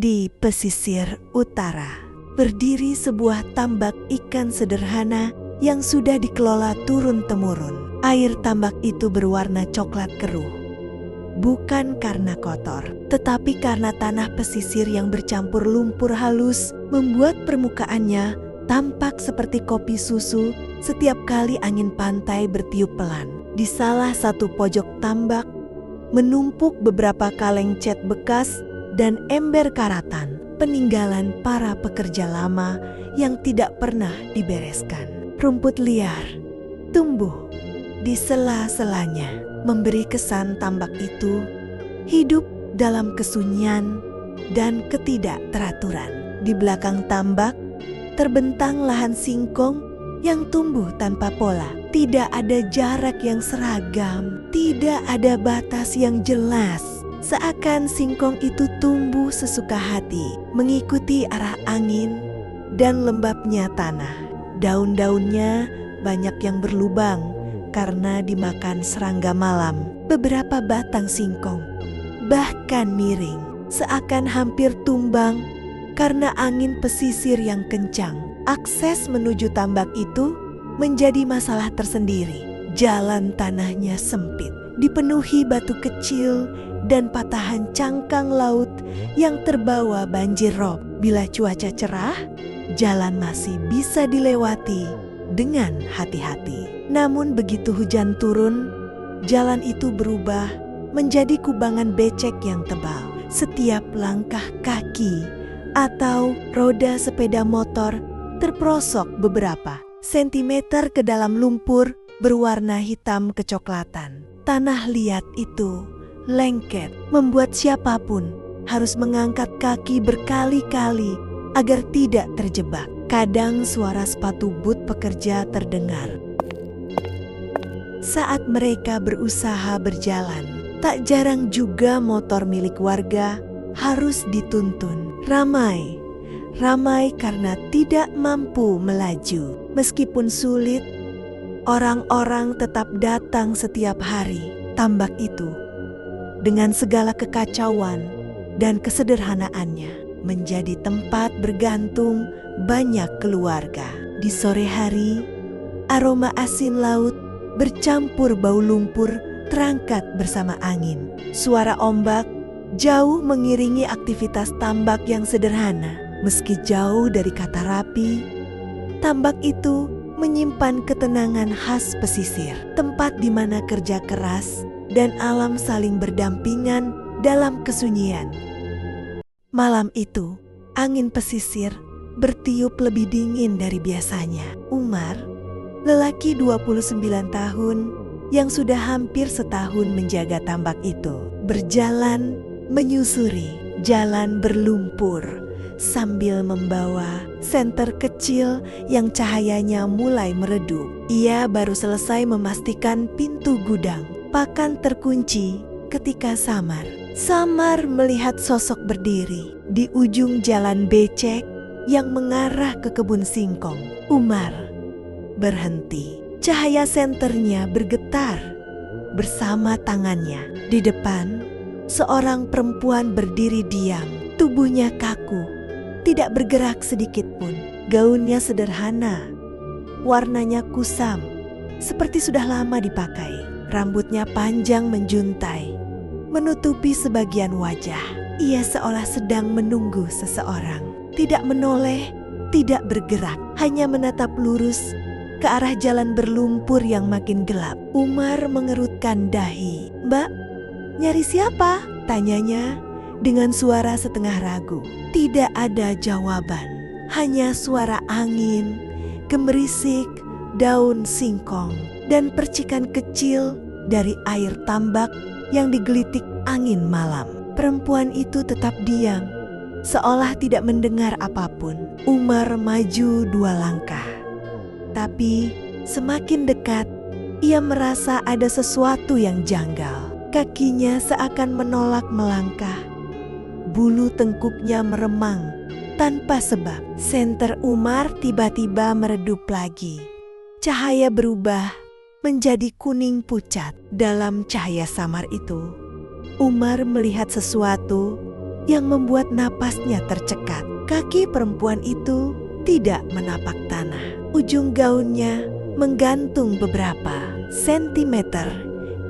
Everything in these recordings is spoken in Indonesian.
Di pesisir utara, berdiri sebuah tambak ikan sederhana yang sudah dikelola turun-temurun. Air tambak itu berwarna coklat keruh. Bukan karena kotor, tetapi karena tanah pesisir yang bercampur lumpur halus membuat permukaannya tampak seperti kopi susu setiap kali angin pantai bertiup pelan. Di salah satu pojok tambak, menumpuk beberapa kaleng cat bekas dan ember karatan, peninggalan para pekerja lama yang tidak pernah dibereskan. Rumput liar tumbuh di sela-selanya, memberi kesan tambak itu hidup dalam kesunyian dan ketidakteraturan. Di belakang tambak terbentang lahan singkong yang tumbuh tanpa pola. Tidak ada jarak yang seragam, tidak ada batas yang jelas. Seakan singkong itu tumbuh sesuka hati, mengikuti arah angin dan lembabnya tanah. Daun-daunnya banyak yang berlubang karena dimakan serangga malam. Beberapa batang singkong bahkan miring, seakan hampir tumbang karena angin pesisir yang kencang. Akses menuju tambak itu menjadi masalah tersendiri. Jalan tanahnya sempit, dipenuhi batu kecil dan patahan cangkang laut yang terbawa banjir rob. Bila cuaca cerah, jalan masih bisa dilewati dengan hati-hati. Namun begitu hujan turun, jalan itu berubah menjadi kubangan becek yang tebal. Setiap langkah kaki atau roda sepeda motor terperosok beberapa sentimeter ke dalam lumpur berwarna hitam kecoklatan. Tanah liat itu lengket, membuat siapapun harus mengangkat kaki berkali-kali agar tidak terjebak. Kadang suara sepatu but pekerja terdengar saat mereka berusaha berjalan. Tak jarang juga motor milik warga harus dituntun. Ramai karena tidak mampu melaju. Meskipun sulit, orang-orang tetap datang setiap hari. Tambak itu, dengan segala kekacauan dan kesederhanaannya, menjadi tempat bergantung banyak keluarga. Di sore hari, aroma asin laut bercampur bau lumpur terangkat bersama angin. Suara ombak jauh mengiringi aktivitas tambak yang sederhana. Meski jauh dari kata rapi, tambak itu menyimpan ketenangan khas pesisir. Tempat di mana kerja keras dan alam saling berdampingan dalam kesunyian. Malam itu, angin pesisir bertiup lebih dingin dari biasanya. Umar, lelaki 29 tahun yang sudah hampir setahun menjaga tambak itu, berjalan menyusuri jalan berlumpur sambil membawa senter kecil yang cahayanya mulai meredup. Ia baru selesai memastikan pintu gudang pakan terkunci ketika Samar melihat sosok berdiri di ujung jalan becek yang mengarah ke kebun singkong. Umar berhenti. Cahaya senternya bergetar bersama tangannya. Di depan, seorang perempuan berdiri diam. Tubuhnya kaku, tidak bergerak sedikit pun. Gaunnya sederhana, warnanya kusam, seperti sudah lama dipakai. Rambutnya panjang menjuntai, menutupi sebagian wajah. Ia seolah sedang menunggu seseorang. Tidak menoleh, tidak bergerak, hanya menatap lurus ke arah jalan berlumpur yang makin gelap. Umar mengerutkan dahi. "Mbak, nyari siapa?" tanyanya dengan suara setengah ragu. Tidak ada jawaban, hanya suara angin, gemerisik daun singkong, dan percikan kecil dari air tambak yang digelitik angin malam. Perempuan itu tetap diam, seolah tidak mendengar apapun. Umar maju 2 langkah. Tapi semakin dekat, ia merasa ada sesuatu yang janggal. Kakinya seakan menolak melangkah. Bulu tengkuknya meremang tanpa sebab. Senter Umar tiba-tiba meredup lagi. Cahaya berubah menjadi kuning pucat. Dalam cahaya samar itu, Umar melihat sesuatu yang membuat napasnya tercekat. Kaki perempuan itu tidak menapak tanah. Ujung gaunnya menggantung beberapa sentimeter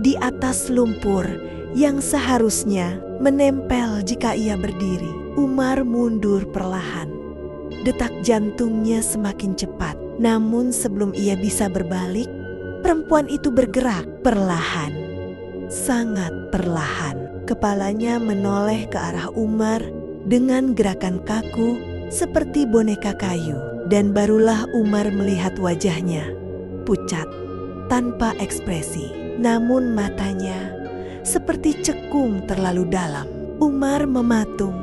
di atas lumpur yang seharusnya menempel jika ia berdiri. Umar mundur perlahan. Detak jantungnya semakin cepat. Namun sebelum ia bisa berbalik, perempuan itu bergerak perlahan. Sangat perlahan. Kepalanya menoleh ke arah Umar dengan gerakan kaku seperti boneka kayu. Dan barulah Umar melihat wajahnya, pucat, tanpa ekspresi. Namun matanya seperti cekung terlalu dalam. Umar mematung.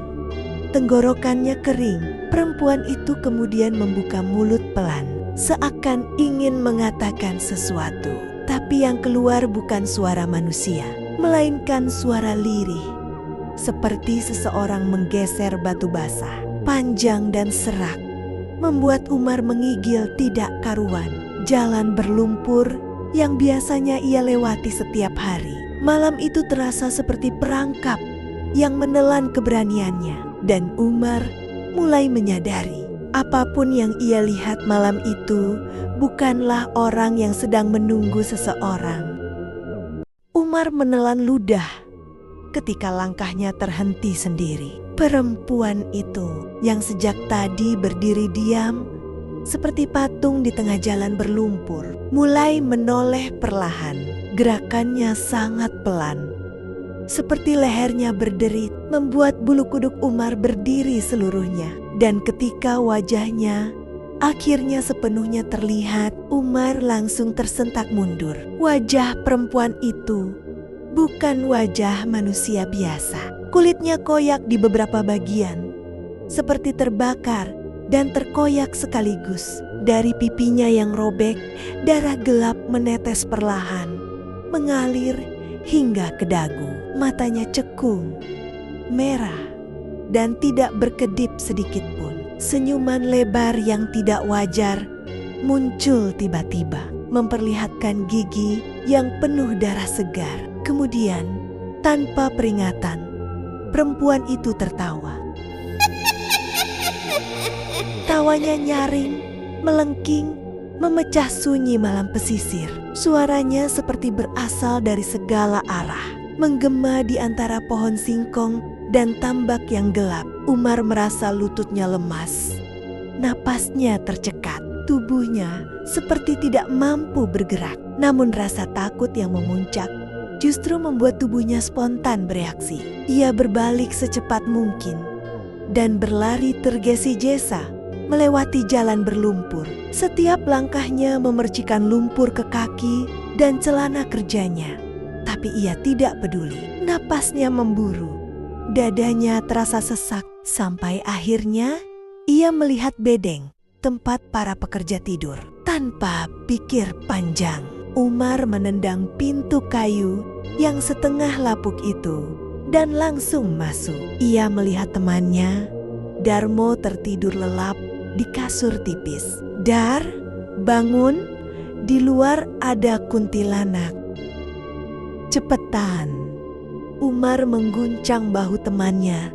Tenggorokannya kering. Perempuan itu kemudian membuka mulut pelan, seakan ingin mengatakan sesuatu. Tapi yang keluar bukan suara manusia, melainkan suara lirih. Seperti seseorang menggeser batu basah, panjang dan serak. Membuat Umar mengigil tidak karuan. Jalan berlumpur yang biasanya ia lewati setiap hari, malam itu terasa seperti perangkap yang menelan keberaniannya. Dan Umar mulai menyadari apapun yang ia lihat malam itu bukanlah orang yang sedang menunggu seseorang. Umar menelan ludah ketika langkahnya terhenti sendiri. Perempuan itu yang sejak tadi berdiri diam seperti patung di tengah jalan berlumpur mulai menoleh perlahan. Gerakannya sangat pelan, seperti lehernya berderit, membuat bulu kuduk Umar berdiri seluruhnya. Dan ketika wajahnya akhirnya sepenuhnya terlihat, Umar langsung tersentak mundur. Wajah perempuan itu bukan wajah manusia biasa. Kulitnya koyak di beberapa bagian, seperti terbakar dan terkoyak sekaligus. Dari pipinya yang robek, darah gelap menetes perlahan, mengalir hingga ke dagu. Matanya cekung, merah, dan tidak berkedip sedikit pun. Senyuman lebar yang tidak wajar muncul tiba-tiba, memperlihatkan gigi yang penuh darah segar. Kemudian, tanpa peringatan, perempuan itu tertawa. Tawanya nyaring, melengking, memecah sunyi malam pesisir. Suaranya seperti berasal dari segala arah, menggema di antara pohon singkong dan tambak yang gelap. Umar merasa lututnya lemas, napasnya tercekat, tubuhnya seperti tidak mampu bergerak. Namun rasa takut yang memuncak justru membuat tubuhnya spontan bereaksi. Ia berbalik secepat mungkin dan berlari tergesi-gesa melewati jalan berlumpur. Setiap langkahnya memercikan lumpur ke kaki dan celana kerjanya. Tapi ia tidak peduli. Napasnya memburu. Dadanya terasa sesak. Sampai akhirnya ia melihat bedeng, tempat para pekerja tidur. Tanpa pikir panjang, Umar menendang pintu kayu yang setengah lapuk itu dan langsung masuk. Ia melihat temannya, Darmo, tertidur lelap di kasur tipis. Dar, bangun, di luar ada kuntilanak. Cepetan. Umar mengguncang bahu temannya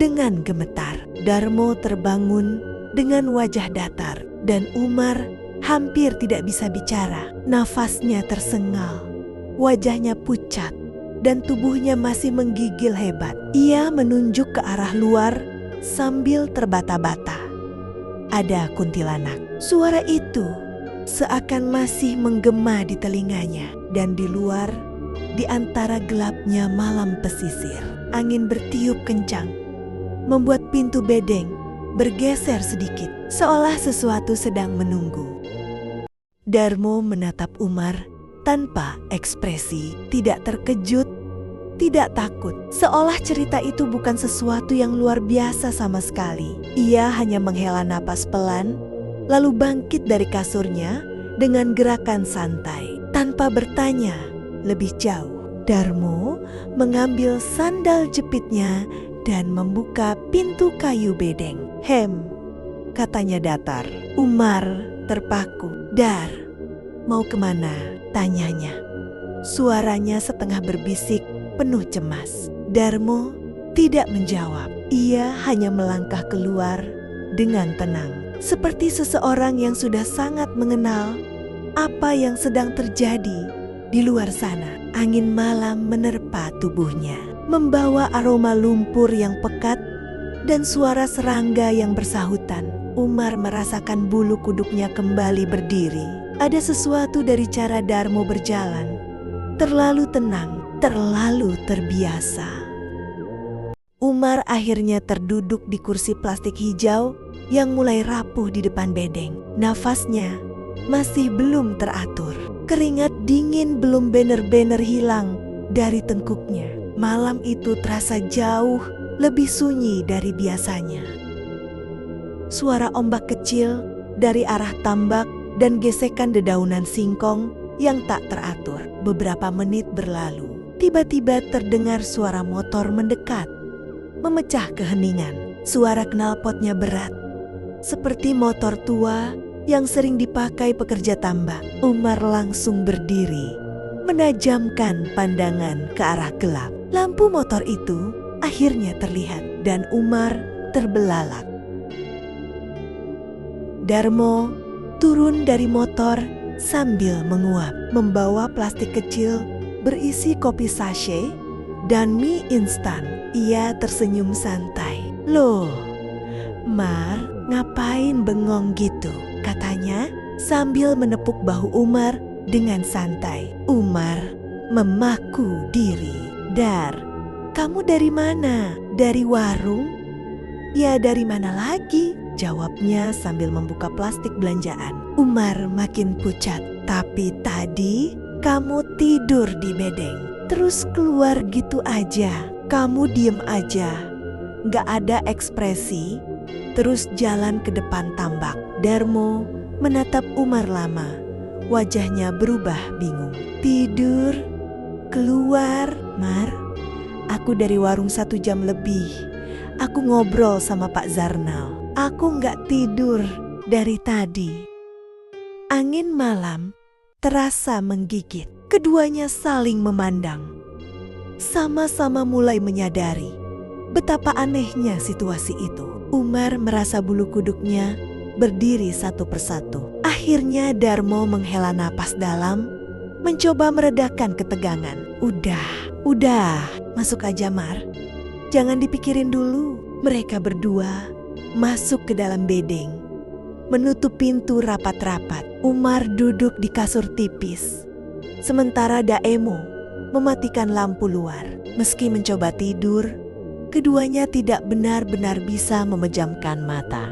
dengan gemetar. Darmo terbangun dengan wajah datar dan Umar hampir tidak bisa bicara. Nafasnya tersengal, wajahnya pucat dan tubuhnya masih menggigil hebat. Ia menunjuk ke arah luar sambil terbata-bata. Ada kuntilanak. Suara itu seakan masih menggema di telinganya. Dan di luar, di antara gelapnya malam pesisir, angin bertiup kencang, membuat pintu bedeng bergeser sedikit, seolah sesuatu sedang menunggu. Darmo menatap Umar tanpa ekspresi, tidak terkejut, tidak takut, seolah cerita itu bukan sesuatu yang luar biasa sama sekali. Ia hanya menghela napas pelan, lalu bangkit dari kasurnya dengan gerakan santai, tanpa bertanya lebih jauh. Darmo mengambil sandal jepitnya dan membuka pintu kayu bedeng. "Hem," katanya datar. Umar terpaku. "Dar, mau kemana?" tanyanya. Suaranya setengah berbisik, penuh cemas. Darmo tidak menjawab. Ia hanya melangkah keluar dengan tenang, seperti seseorang yang sudah sangat mengenal apa yang sedang terjadi di luar sana. Angin malam menerpa tubuhnya, membawa aroma lumpur yang pekat dan suara serangga yang bersahutan. Umar merasakan bulu kuduknya kembali berdiri. Ada sesuatu dari cara Darmo berjalan, terlalu tenang, terlalu terbiasa. Umar akhirnya terduduk di kursi plastik hijau yang mulai rapuh di depan bedeng. Nafasnya masih belum teratur. Keringat dingin belum benar-benar hilang dari tengkuknya. Malam itu terasa jauh lebih sunyi dari biasanya. Suara ombak kecil dari arah tambak dan gesekan dedaunan singkong yang tak teratur. Beberapa menit berlalu. Tiba-tiba terdengar suara motor mendekat, memecah keheningan. Suara knalpotnya berat, seperti motor tua yang sering dipakai pekerja tambak. Umar langsung berdiri, menajamkan pandangan ke arah gelap. Lampu motor itu akhirnya terlihat dan Umar terbelalak. Darmo turun dari motor sambil menguap, membawa plastik kecil berisi kopi sachet dan mie instan. Ia tersenyum santai. "Loh, Mar, ngapain bengong gitu?" katanya sambil menepuk bahu Umar dengan santai. Umar memaku diri. "Dar, kamu dari mana? Dari warung?" "Ya dari mana lagi?" jawabnya sambil membuka plastik belanjaan. Umar makin pucat. "Tapi tadi kamu tidur di bedeng, terus keluar gitu aja. Kamu diem aja, gak ada ekspresi, terus jalan ke depan tambak." Darmo menatap Umar lama. Wajahnya berubah bingung. "Tidur? Keluar, Mar? Aku dari warung 1 jam lebih. Aku ngobrol sama Pak Zarnal. Aku gak tidur dari tadi." Angin malam terasa menggigit. Keduanya saling memandang. Sama-sama mulai menyadari betapa anehnya situasi itu. Umar merasa bulu kuduknya berdiri satu persatu. Akhirnya Darmo menghela napas dalam, mencoba meredakan ketegangan. Udah, masuk aja Mar. Jangan dipikirin dulu." Mereka berdua masuk ke dalam bedeng, menutup pintu rapat-rapat. Umar duduk di kasur tipis, sementara Daemo mematikan lampu luar. Meski mencoba tidur, keduanya tidak benar-benar bisa memejamkan mata.